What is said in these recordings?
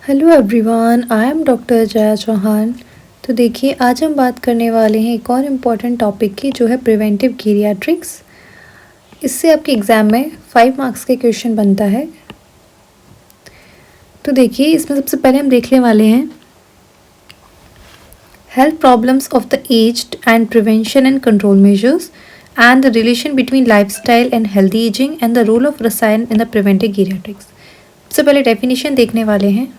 Hello everyone, I am doctor Jaya Chauhan. तो देखिए, आज हम बात करने वाले हैं एक और इम्पॉर्टेंट टॉपिक की, जो है प्रिवेंटिव गीरियाट्रिक्स। इससे आपके एग्ज़ाम में 5 मार्क्स के क्वेश्चन बनता है। तो देखिए, इसमें सबसे पहले हम देखने वाले हैं health problems of the aged and prevention and control measures and the relation between lifestyle and healthy ageing and the role of rasayana in the preventive गीरियाट्रिक्स। सबसे पहले डेफिनेशन देखने वाले हैं।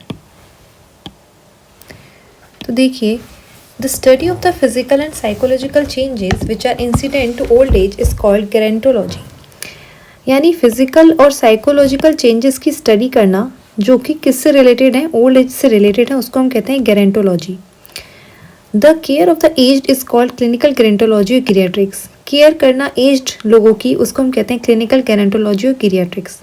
तो देखिए, the study of the physical and psychological changes which are incident to old age is called gerontology. यानी physical और psychological changes की स्टडी करना जो कि किससे रिलेटेड है, ओल्ड एज से रिलेटेड है, उसको हम कहते हैं gerontology. The care of the aged is called clinical gerontology और गिरियाट्रिक्स। केयर करना एज्ड लोगों की, उसको हम कहते हैं क्लिनिकल गेरेंटोलॉजी और गिरियाट्रिक्स।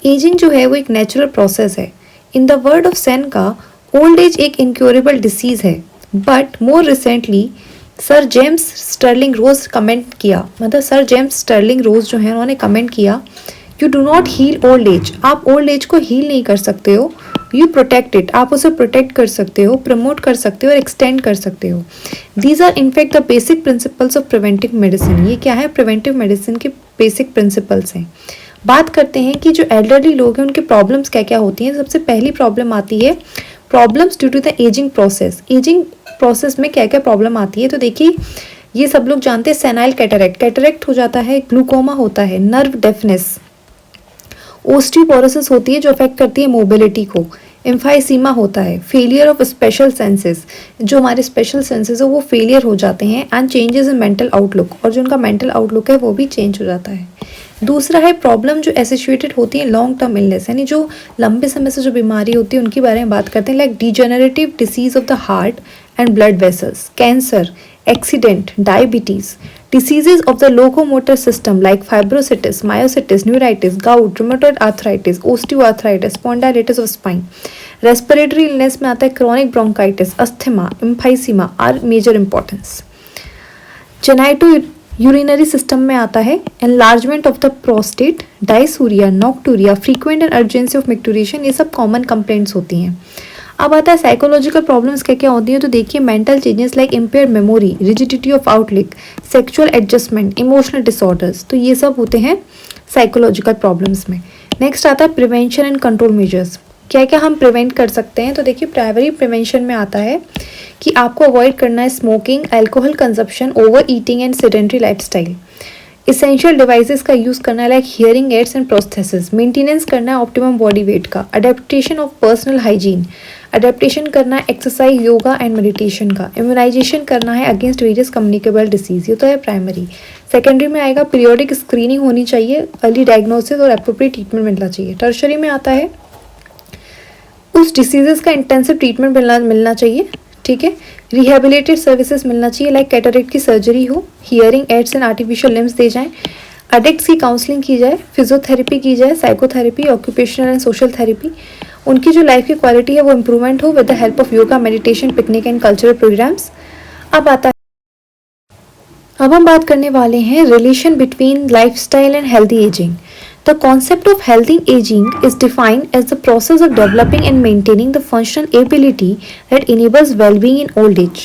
एजिंग जो है वो एक नेचुरल प्रोसेस है। In the word of Seneca, old age एक इनक्योरेबल डिसीज है, but more recently sir James Sterling Rose comment किया, मतलब सर जेम्स स्टर्लिंग रोज जो है उन्होंने कमेंट किया, you do not heal old age. आप ओल्ड एज को हील नहीं कर सकते हो, यू प्रोटेक्ट इट। आप उसे प्रोटेक्ट कर सकते हो, प्रमोट कर सकते हो और एक्सटेंड कर सकते हो। These are in fact the basic principles of preventive medicine. ये क्या है? प्रिवेंटिव मेडिसिन के बेसिक प्रिंसिपल्स हैं। बात करते हैं कि जो एल्डरली लोग हैं उनके प्रॉब्लम्स क्या क्या होती हैं। सबसे पहली प्रॉब्लम आती है problems due to the ageing process. Ageing process में क्या क्या प्रॉब्लम आती है? तो देखिए, ये सब लोग जानते हैं, सेनाइल कैटरेक्ट, कैटरेक्ट हो जाता है, ग्लूकोमा होता है, नर्व डेफनेस, ओस्टियोपोरोसिस होती है जो अफेक्ट करती है मोबिलिटी को, एम्फाइसीमा होता है, फेलियर ऑफ स्पेशल सेंसेस, जो हमारे स्पेशल सेंसेस है वो फेलियर हो जाते हैं, and changes in mental outlook, और जो उनका मेंटल आउटलुक है वो भी चेंज हो जाता है। दूसरा है प्रॉब्लम जो एसोसिएटेड होती है लॉन्ग टर्म इलनेस, यानी जो लंबे समय से जो बीमारी होती है उनके बारे में बात करते हैं, like degenerative disease of the heart and blood vessels, cancer, accident, diabetes, diseases of the locomotor system like fibrositis, myositis, neuritis, gout, rheumatoid arthritis, osteoarthritis, spondylitis of spine. Respiratory illness में आता है chronic bronchitis, asthma, emphysema are major importance. Genito urinary system में आता है enlargement of the prostate, dysuria, nocturia, frequent and urgency of micturition, ये सब common complaints होती हैं। अब आता है साइकोलॉजिकल प्रॉब्लम्स क्या क्या होती हैं। तो देखिए, mental changes like impaired memory, rigidity of outlook, sexual adjustment, emotional disorders, तो ये सब होते हैं साइकोलॉजिकल प्रॉब्लम्स में। नेक्स्ट आता है प्रिवेंशन एंड कंट्रोल मेजर्स। क्या क्या हम प्रिवेंट कर सकते हैं? तो देखिए, प्राइमरी प्रिवेंशन में आता है कि आपको अवॉइड करना है smoking, alcohol consumption, over eating and sedentary lifestyle. Essential devices का यूज़ करना है like hearing aids and prosthesis. Maintenance करना है ऑप्टिमम बॉडी वेट का। Adaptation of personal hygiene, adaptation करना है एक्सरसाइज, योगा एंड मेडिटेशन का। इम्यूनाइजेशन करना है अगेंस्ट वेरियस कम्युनिकेबल डिसीज, ये तो है प्राइमरी। सेकेंडरी में आएगा पीरियोडिक स्क्रीनिंग होनी चाहिए, अर्ली डायग्नोसिस और एप्रोप्रिएट ट्रीटमेंट मिलना चाहिए। टर्शरी में आता है उस डिसीजेस का इंटेंसिव ट्रीटमेंट मिलना चाहिए, ठीक है। रिहेबिलिटेड सर्विसेज मिलना चाहिए, लाइक कैटरेक्ट की सर्जरी हो, hearing aids and artificial limbs दे जाएं, एडिक्ट्स की काउंसलिंग की जाए, फिजियोथेरेपी की जाए, psychotherapy, occupational and social therapy. उनकी जो लाइफ की क्वालिटी है वो इम्प्रूवमेंट हो with the help of yoga, meditation, picnic and cultural programmes. अब हम बात करने वाले हैं relation between lifestyle and healthy ageing. The concept of healthy aging is defined as the process of developing and maintaining the functional ability that enables well-being in old age.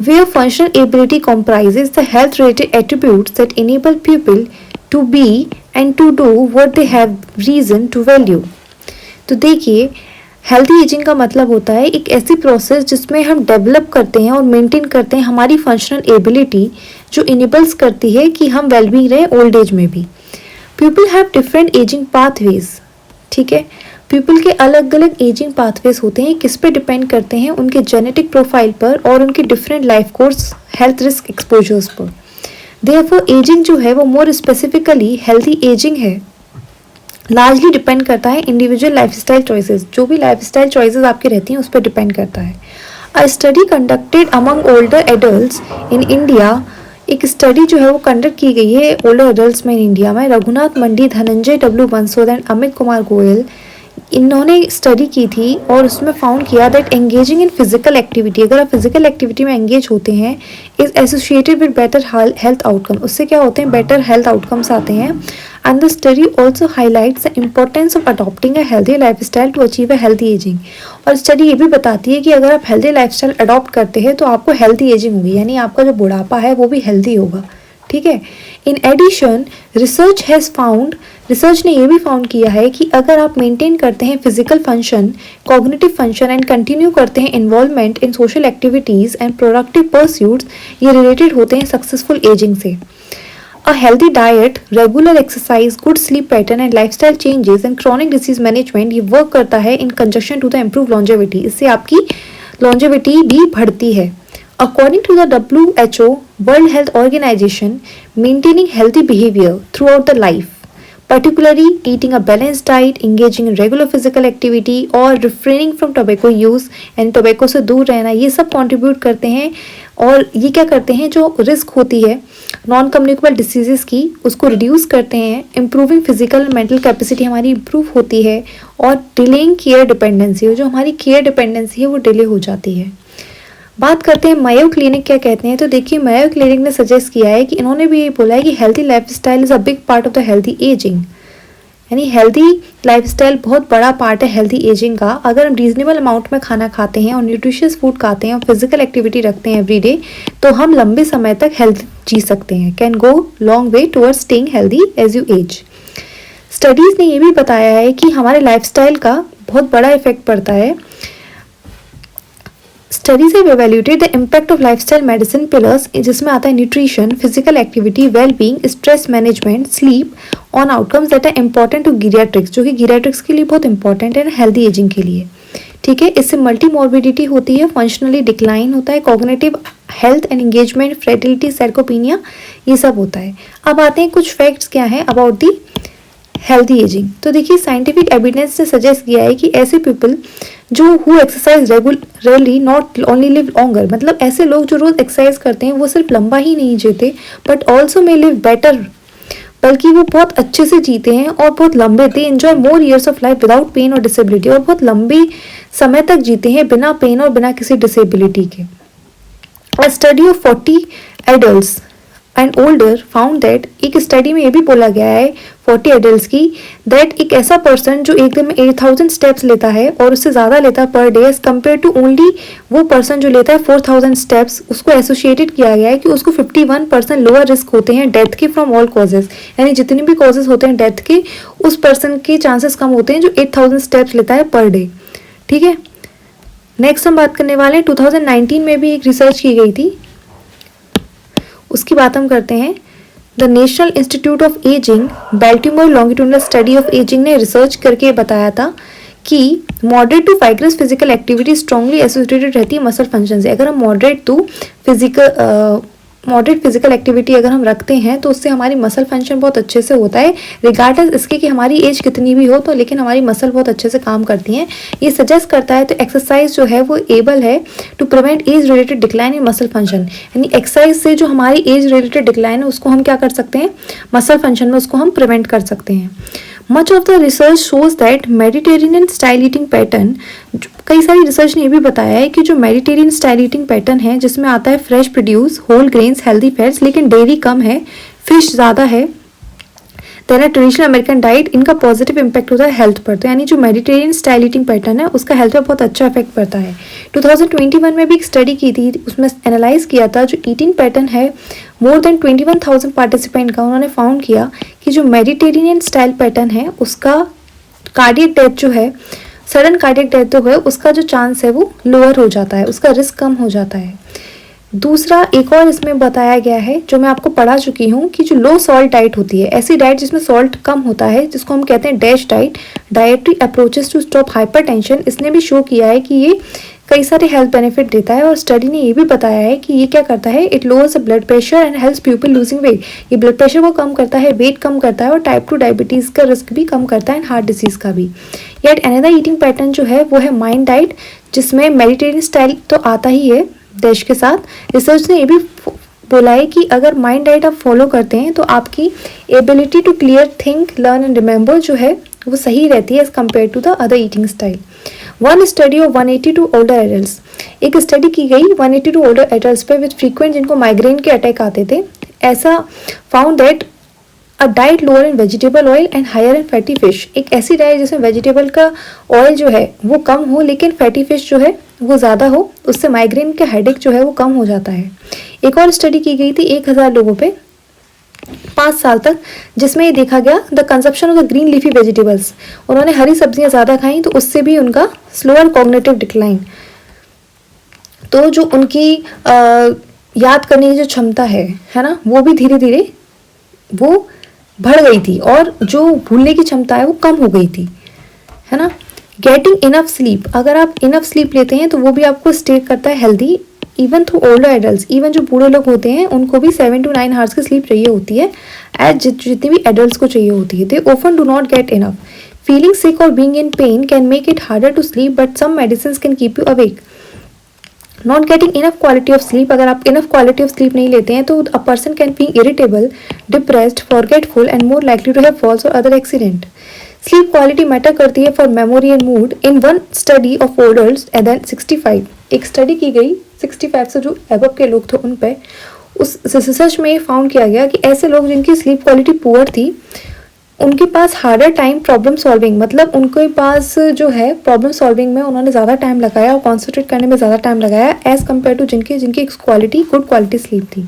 Where functional ability comprises the health-related attributes that enable people to be and to do what they have reason to value. तो देखिए, healthy ageing का मतलब होता है एक ऐसी process जिसमें हम डेवलप करते हैं और मेंटेन करते हैं हमारी फंक्शनल एबिलिटी, जो इनेबल्स करती है कि हम वेलबींग रहें ओल्ड एज में भी। People have different ageing pathways, ठीक है। पीपल के अलग अलग एजिंग पाथवेज होते हैं, किस पे डिपेंड करते हैं? उनके जेनेटिक प्रोफाइल पर और उनके different life course, health risk exposures पर। देयरफॉर एजिंग जो है वो मोर स्पेसिफिकली हेल्दी एजिंग है, लार्जली डिपेंड करता है इंडिविजुअल लाइफस्टाइल चॉइसेस। जो भी लाइफस्टाइल चॉइसेस आपकी रहती हैं उस पर डिपेंड करता है। अ study conducted among older adults in India, एक स्टडी जो है वो कंडक्ट की गई है ओल्डर एडल्ट्स में इंडिया में। रघुनाथ मंडी, धनंजय डब्ल्यू बंसोद एंड अमित कुमार गोयल इन्होंने स्टडी की थी और उसमें फाउंड किया that engaging in physical activity, अगर आप फिजिकल एक्टिविटी में एंगेज होते हैं, is associated with better health outcome, उससे क्या होते हैं, बेटर हेल्थ आउटकम्स आते हैं। And the study also highlights the importance of adopting a healthy life style to achieve a healthy ageing. और स्टडी ये भी बताती है कि अगर आप हेल्दी लाइफ स्टाइल अडॉप्ट करते हैं तो आपको हेल्दी एजिंग होगी, यानी आपका जो बुढ़ापा है वो भी हेल्दी होगा। ठीक है। In addition research has found, research ने ये भी फाउंड किया है कि अगर आप मेंटेन करते हैं physical function, cognitive function and continue करते हैं involvement in social activities and productive pursuits, ये रिलेटेड होते हैं सक्सेसफुल एजिंग से। A healthy diet, regular exercise, good sleep pattern and lifestyle changes and chronic disease management, ये work करता है in conjunction to the improve longevity, इससे आपकी longevity भी बढ़ती है। According to the WHO, World Health Organization, maintaining healthy behavior throughout the life, particularly eating a balanced diet, engaging in regular physical activity और refraining from tobacco use and tobacco से दूर रहना, ये सब contribute करते हैं। और ये क्या करते हैं, जो रिस्क होती है नॉन कम्युनिकेबल डिसीजेस की उसको रिड्यूस करते हैं, इम्प्रूविंग फिजिकल मेंटल कैपेसिटी हमारी इम्प्रूव होती है, और डिलेइंग केयर डिपेंडेंसी, जो हमारी केयर डिपेंडेंसी है वो डिले हो जाती है। बात करते हैं मायो क्लिनिक क्या कहते हैं। तो देखिए मायो क्लिनिक ने सजेस्ट किया है कि इन्होंने भी ये बोला है कि healthy lifestyle is a big part of the healthy ageing, यानी हेल्दी लाइफस्टाइल बहुत बड़ा पार्ट है हेल्दी एजिंग का। अगर हम रीजनेबल अमाउंट में खाना खाते हैं और न्यूट्रिशियस फूड खाते हैं और फिजिकल एक्टिविटी रखते हैं एवरीडे, तो हम लंबे समय तक हेल्थ जी सकते हैं, can go long way towards staying healthy as you age. Studies ने ये भी बताया है कि हमारे लाइफस्टाइल का बहुत बड़ा इफेक्ट पड़ता है। Studies have evaluated the impact of lifestyle medicine pillars, जिसमें आता है nutrition, physical activity, well being, stress management, sleep on outcomes that are important to geriatrics, जो कि गिरियाट्रिक्स के लिए बहुत इंपॉर्टेंट है हेल्दी एजिंग के लिए। ठीक है। इससे मल्टी मॉर्बिडिटी होती है, फंक्शनली डिक्लाइन होता है, cognitive health and engagement, fertility, sarcopenia, ये सब होता है। अब आते हैं कुछ फैक्ट्स क्या हैं अबाउट दी हेल्दी एजिंग। तो देखिए साइंटिफिक एविडेंस ने सजेस्ट किया है कि ऐसे पीपल जो who exercise regularly not only live longer, मतलब ऐसे लोग जो रोज एक्सरसाइज करते हैं वो सिर्फ लंबा ही नहीं जीते but also may live better, बल्कि वो बहुत अच्छे से जीते हैं और बहुत लंबे, they enjoy more years of life without pain और डिसेबिलिटी, और बहुत लंबे समय तक जीते हैं बिना पेन और बिना किसी डिसेबिलिटी के। अ study of 40 adults and older found that, एक स्टडी में ये भी बोला गया है 40 एडल्ट्स की, दैट एक ऐसा पर्सन जो एक दिन में 8000 स्टेप्स लेता है और उससे ज़्यादा लेता है per day as compared to only वो पर्सन जो लेता है 4000 स्टेप्स, उसको एसोसिएटेड किया गया है कि उसको 51% लोअर रिस्क होते हैं डेथ के फ्रॉम ऑल कॉजेज, यानी जितने भी कॉजेज होते हैं डेथ के, उस पर्सन के चांसेस कम होते हैं जो 8000 स्टेप्स लेता है पर डे। ठीक है। नेक्स्ट हम बात करने वाले हैं 2019 में भी एक रिसर्च की गई थी, उसकी बात हम करते हैं। The National Institute of Aging Baltimore Longitudinal Study of Aging ने रिसर्च करके बताया था कि moderate to vigorous physical activity strongly associated रहती है मसल फंक्शन से। अगर हम मॉडरेट फिजिकल एक्टिविटी अगर हम रखते हैं तो उससे हमारी मसल फंक्शन बहुत अच्छे से होता है, रिगार्डलेस इसके कि हमारी एज कितनी भी हो, तो लेकिन हमारी मसल बहुत अच्छे से काम करती हैं। ये सजेस्ट करता है तो एक्सरसाइज जो है वो एबल है to prevent age related decline in muscle function, यानी एक्सरसाइज से जो हमारी एज रिलेटेड डिक्लाइन है उसको हम क्या कर सकते हैं, मसल फंक्शन में उसको हम प्रिवेंट कर सकते हैं। Much of the research shows that Mediterranean style eating pattern, कई सारी रिसर्च ने ये भी बताया है कि जो मेडिटेरियन स्टाइल ईटिंग पैटर्न है जिसमें आता है fresh produce, whole grains, healthy fats, लेकिन डेयरी कम है, फिश ज़्यादा है, देन ट्रेडिशनल अमेरिकन डाइट, इनका पॉजिटिव इंपैक्ट होता है हेल्थ पर। तो यानी जो मेडिटेरियन स्टाइल ईटिंग पैटर्न है उसका हेल्थ पर बहुत अच्छा इफेक्ट पड़ता है। 2021 में भी एक स्टडी की थी, उसमें एनालाइज किया था जो ईटिंग पैटर्न है मोर देन 21,000 पार्टिसिपेंट का, उन्होंने फाउंड किया कि जो मेडिटेरियन स्टाइल पैटर्न है उसका कार्डियक डेथ जो है, सडन कार्डियक डेथ जो है उसका जो चांस है वो लोअर हो जाता है, उसका रिस्क कम हो जाता है। दूसरा एक और इसमें बताया गया है जो मैं आपको पढ़ा चुकी हूँ कि जो लो सॉल्ट डाइट होती है, ऐसी डाइट जिसमें सॉल्ट कम होता है जिसको हम कहते हैं DASH diet, dietary approaches to stop hypertension, इसने भी शो किया है कि ये कई सारे हेल्थ बेनिफिट देता है। और स्टडी ने ये भी बताया है कि ये क्या करता है, it lowers blood pressure and helps people losing weight, ये ब्लड प्रेशर को कम करता है, वेट कम करता है और टाइप 2 डायबिटीज़ का रिस्क भी कम करता है एंड हार्ट डिसीज़ का भी। येट अनदर ईटिंग पैटर्न जो है वो है माइंड डाइट, जिसमें मेडिटेरियन स्टाइल तो आता ही है देश के साथ। रिसर्च ने ये भी बोला है कि अगर माइंड डाइट आप फॉलो करते हैं तो आपकी ability to clear think, learn and remember जो है वो सही रहती है as compared to the other eating style. One study of 182 older adults, एक स्टडी की गई 182 ओल्डर एडल्ट्स पे विद फ्रीक्वेंट जिनको माइग्रेन के अटैक आते थे। ऐसा found that a diet lower in vegetable oil and higher in fatty fish, एक ऐसी डाइट जिसमें वेजिटेबल का ऑयल जो है वो कम हो लेकिन फैटी फिश जो है वो ज़्यादा हो, उससे माइग्रेन का हेडेक जो है वो कम हो जाता है। एक और स्टडी की गई थी 1000 लोगों पे 5 साल तक, जिसमें ये देखा गया the consumption of the green leafy vegetables, उन्होंने हरी सब्जियां ज़्यादा खाई तो उससे भी उनका स्लोअर कॉग्निटिव डिक्लाइन, तो जो उनकी याद करने की जो क्षमता है ना, वो भी धीरे धीरे वो बढ़ गई थी और जो भूलने की क्षमता है वो कम हो गई थी, है ना। गेटिंग इनफ स्लीप, अगर आप इनफ स्लीप लेते हैं तो वो भी आपको स्टे करता है healthy even through older adult, even जो बूढ़े लोग होते हैं उनको भी 7 to 9 आवर्स की स्लीप चाहिए होती है एज जितनी भी एडल्ट्स को चाहिए होती है। They often do not get enough, feeling sick और being in pain can make it harder to sleep but some medicine can keep you awake. Not getting enough quality of sleep, अगर आप enough quality of sleep नहीं लेते हैं तो a person can be irritable, depressed, forgetful and more likely to have falls और other accident. Sleep quality matter करती है for memory and mood. In one study of olders than 65, एक स्टडी की गई 65 से जो एबव के लोग थे उन पे, उस रिसर्च में फाउंड किया गया कि ऐसे लोग जिनकी स्लीप क्वालिटी पुअर थी उनके पास हार्डर टाइम प्रॉब्लम सॉल्विंग, मतलब उनके पास जो है प्रॉब्लम सॉल्विंग में उन्होंने ज़्यादा टाइम लगाया और कॉन्सेंट्रेट करने में ज़्यादा टाइम लगाया एज कम्पेयर टू जिनकी क्वालिटी गुड क्वालिटी स्लीप थी।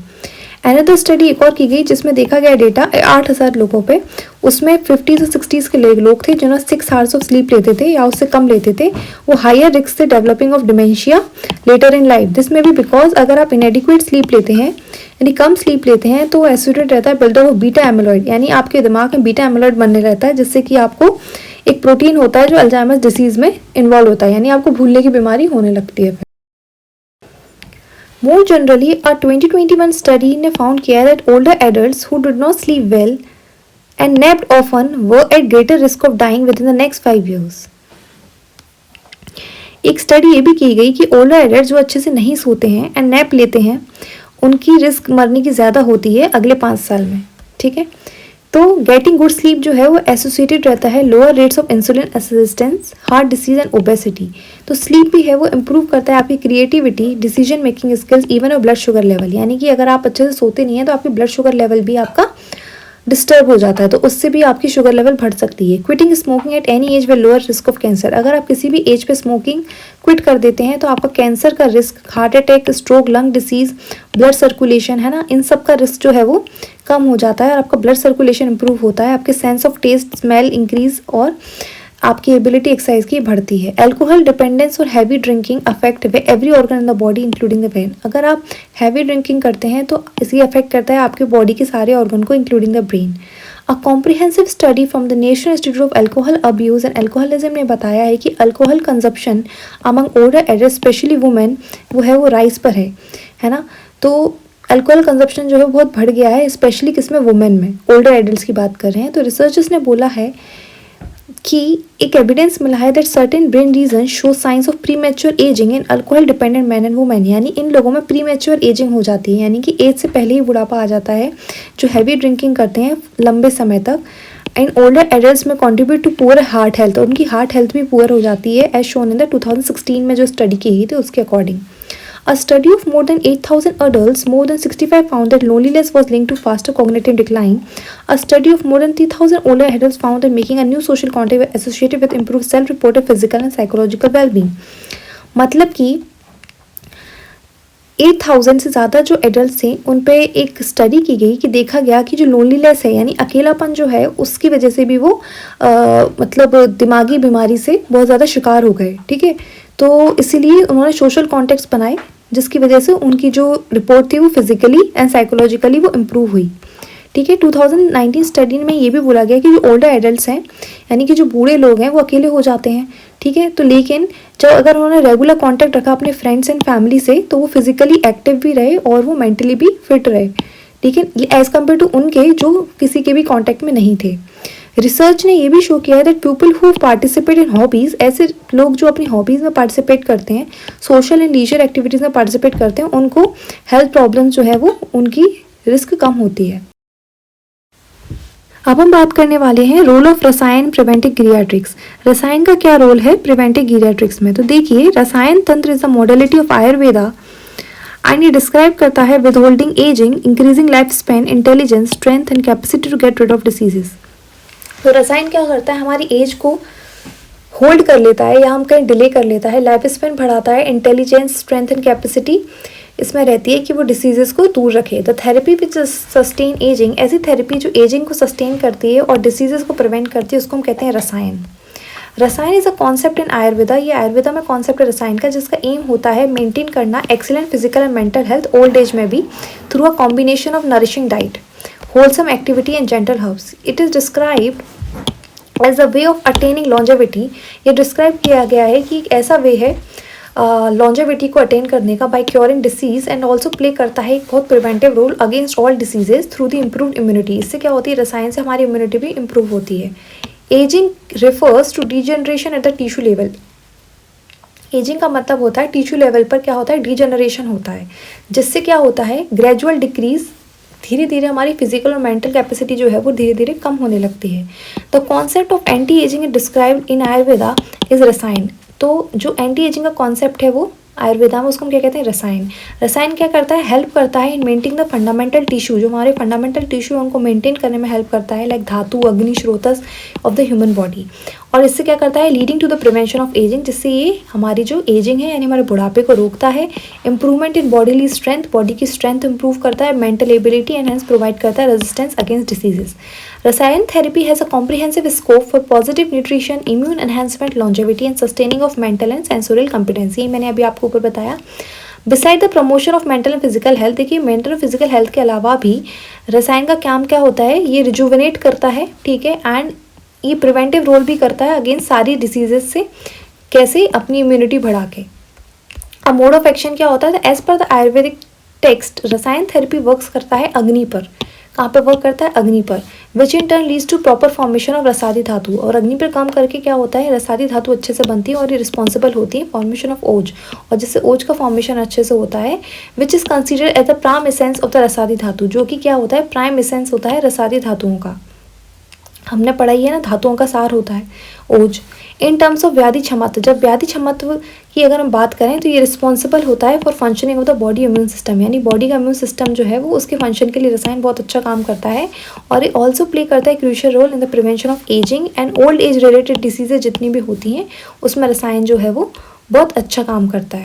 अनदर स्टडी एक और की गई जिसमें देखा गया डेटा 8000 लोगों पे, उसमें 50 से 60 के लोग थे जिन्होंने 6 आवर्स ऑफ स्लीप लेते थे या उससे कम लेते थे, वो हायर रिस्क थे developing of dementia later in life. This में भी बिकॉज अगर आप इनएडिक्वेट स्लीप लेते हैं यानी कम स्लीप लेते हैं तो एसोसिएटेड रहता है बिल्डअप ऑफ बीटा एमिलॉइड, यानी आपके दिमाग में बीटा एमिलॉइड बनने रहता है जिससे कि आपको एक प्रोटीन होता है जो अल्जाइमर्स डिसीज में इन्वॉल्व होता है, यानी आपको भूलने की बीमारी होने लगती है। More generally, a 2021 study ने found किया that older adults who did not sleep well and napped often were at greater risk of dying within the next 5 years. एक स्टडी ये भी की गई कि ओल्डर एडल्ट जो अच्छे से नहीं सोते हैं एंड नैप लेते हैं उनकी रिस्क मरने की ज़्यादा होती है अगले 5 साल में, ठीक है। तो गेटिंग गुड स्लीप जो है वो एसोसिएटेड रहता है lower rates of insulin resistance, heart disease and obesity. तो स्लीप भी है वो इम्प्रूव करता है आपकी creativity, decision making skills, even और ब्लड शुगर लेवल, यानी कि अगर आप अच्छे से सोते नहीं हैं तो आपकी ब्लड शुगर लेवल भी आपका डिस्टर्ब हो जाता है, तो उससे भी आपकी शुगर लेवल बढ़ सकती है। Quitting smoking at any as will lower risk of cancer, अगर आप किसी भी एज पे स्मोकिंग क्विट कर देते हैं तो आपका कैंसर का risk, heart attack, stroke, lung disease, blood circulation, है ना, इन सब का रिस्क जो है वो कम हो जाता है और आपका ब्लड सर्कुलेशन इंप्रूव होता है, आपके sense of taste, smell increase और आपकी एबिलिटी एक्सरसाइज की बढ़ती है। अल्कोहल डिपेंडेंस और heavy drinking affect every organ in the body including the brain, अगर आप हैवी ड्रिंकिंग करते हैं तो इसी अफेक्ट करता है आपके बॉडी के सारे ऑर्गन को including the brain. A comprehensive study from the National Institute of alcohol abuse and alcoholism ने बताया है कि alcohol consumption among older adult specially women वो है वो राइज पर है ना। तो अल्कोहल कंजप्शन जो है बहुत बढ़ गया है, स्पेशली किसमें, वुमेन में, ओल्डर एडल्ट्स की बात कर रहे हैं। तो रिसर्चर्स ने बोला है कि एक एविडेंस मिला है that certain brain region show signs of premature ageing in alcohol dependent man and women, यानी इन लोगों में प्रीमेच्योर एजिंग हो जाती है, यानी कि एज से पहले ही बुढ़ापा आ जाता है जो हैवी ड्रिंकिंग करते हैं लंबे समय तक। इन ओल्डर एडल्ट्स में contribute to poor heart health, और उनकी हार्ट हेल्थ भी पुअर हो जाती है एज शोन इन द 2016 में जो स्टडी की गई थी उसके according. A study of more than 8,000 adults, more than 65 found that loneliness was linked to faster cognitive decline. A study of more than 3,000 older adults found that making a new social contact was associated with improved self-reported physical and psychological well-being. मतलब कि 8,000 से ज़्यादा जो adult थे उन पे एक स्टडी की गई कि देखा गया कि जो लोनलीनेस है यानी अकेलापन जो है उसकी वजह से भी वो मतलब दिमागी बीमारी से बहुत ज़्यादा शिकार हो गए, ठीक है। तो इसीलिए उन्होंने सोशल कॉन्टेक्ट्स बनाए जिसकी वजह से उनकी जो रिपोर्ट थी वो फिजिकली एंड साइकोलॉजिकली वो इम्प्रूव हुई, ठीक है। 2019 स्टडी में ये भी बोला गया कि जो ओल्डर एडल्ट्स हैं यानी कि जो बूढ़े लोग हैं वो अकेले हो जाते हैं, ठीक है। तो लेकिन जब अगर उन्होंने रेगुलर कांटेक्ट रखा अपने फ्रेंड्स एंड फैमिली से तो वो फिजिकली एक्टिव भी रहे और वो मेंटली भी फिट रहे, ठीक है, एज कम्पेयर टू उनके जो किसी के भी कांटेक्ट में नहीं थे। रिसर्च ने ये भी शो किया है that people who participate in hobbies, ऐसे लोग जो अपनी हॉबीज़ में पार्टिसिपेट करते हैं, सोशल एंड लीजर एक्टिविटीज़ में पार्टिसिपेट करते हैं, उनको हेल्थ प्रॉब्लम्स जो है वो उनकी रिस्क कम होती है। अब हम बात करने वाले हैं रोल ऑफ रसायन प्रिवेंटिव गिरियाट्रिक्स। रसायन का क्या रोल है प्रिवेंटिव गिरियाट्रिक्स में? तो देखिए, rasayana tantra is a modality of Ayurveda and ये डिस्क्राइब करता है with holding ageing, increasing life span, intelligence, strength and capacity to get rid of diseases. तो रसायन क्या करता है, हमारी एज को होल्ड कर लेता है या हम कहीं डिले कर लेता है, लाइफ स्पेन बढ़ाता है, इंटेलिजेंस, स्ट्रेंथ एंड कैपेसिटी इसमें रहती है कि वो डिसीजेस को दूर रखे। The therapy which sustain ageing, ऐसी थेरेपी जो एजिंग को सस्टेन करती है और डिसीजेस को प्रिवेंट करती है, उसको हम कहते हैं रसायन। रसायन is a concept in Ayurveda, ये आयुर्वेदा में कॉन्सेप्ट है रसायन का, जिसका एम होता है मेंटेन करना excellent physical and mental health old age में भी through a combination of nourishing diet, wholesome activity and gentle herbs. It is described as a way of attaining longevity. ये डिस्क्राइब किया गया है कि एक ऐसा वे है लॉन्जेविटी को अटेन करने का by curing disease and also play करता है एक बहुत preventive role against all diseases through the improved immunity. इससे क्या होती है, रसायन से हमारी इम्यूनिटी भी इम्प्रूव होती है। Ageing refers to degeneration at the tissue level. Ageing का मतलब होता है टिश्यू लेवल पर क्या होता है, डीजनरेशन होता है, जिससे क्या होता है ग्रेजुअल डिक्रीज, धीरे धीरे हमारी फिजिकल और मेंटल कैपेसिटी जो है वो धीरे धीरे कम होने लगती है। The concept of anti ageing is described in Ayurveda is रसायन। तो जो एंटी एजिंग का कॉन्सेप्ट है वो आयुर्वेदा में उसको हम क्या कहते हैं, रसायन। रसायन क्या करता है, हेल्प करता है in maintaining the fundamental tissue, जो हमारे फंडामेंटल टिश्यू उनको मेंटेन करने में हेल्प करता है, लाइक धातु, अग्नि, स्रोतस ऑफ द ह्यूमन बॉडी। और इससे क्या करता है, leading to the prevention of ageing, जिससे ये हमारी जो एजिंग है यानी हमारे बुढ़ापे को रोकता है। Improvement in bodily strength, body की स्ट्रेंथ इंप्रूव करता है, mental ability and hence provide करता है रेजिस्टेंस अगेंस्ट डिसीजेस। रसायन therapy has a comprehensive scope for positive nutrition, immune enhancement, longevity and sustaining of mental and sensorial competency. मैंने अभी आपको ऊपर बताया। Beside the promotion of mental and physical health, देखिए mental और फिजिकल हेल्थ के अलावा भी रसायन का काम क्या होता है, ये रिजुविनेट करता है, ठीक है, एंड ये प्रिवेंटिव रोल भी करता है अगेंस्ट सारी डिसीजेस से, कैसे, अपनी इम्यूनिटी बढ़ा के। अब मोड ऑफ एक्शन क्या होता है, as per the Ayurvedic text rasayana therapy works करता है अग्नि पर। कहाँ पे वर्क करता है, अग्नि पर, which in turn leads to proper formation of rasadi dhatu. और अग्नि पर काम करके क्या होता है, रसादी धातु अच्छे से बनती है और ये रिस्पॉन्सिबल होती है फॉर्मेशन ऑफ ओज, और जिससे ओज का फॉर्मेशन अच्छे से होता है, which is considered as the prime essence of the rasadi dhatu, जो कि क्या होता है, प्राइम एसेंस होता है रसादी धातुओं का। हमने पढ़ाई है ना, धातुओं का सार होता है ओज। इन टर्म्स ऑफ व्याधि क्षमत्व, जब व्याधि क्षमत्व की अगर हम बात करें तो ये रिस्पॉन्सिबल होता है for functioning of the body immune system, यानी बॉडी का इम्यून सिस्टम जो है वो उसके फंक्शन के लिए रसायन बहुत अच्छा काम करता है। और ये ऑल्सो प्ले करता है crucial role in the prevention of ageing and old age related diseases जितनी भी होती हैं उसमें रसायन जो है वो बहुत अच्छा काम करता है।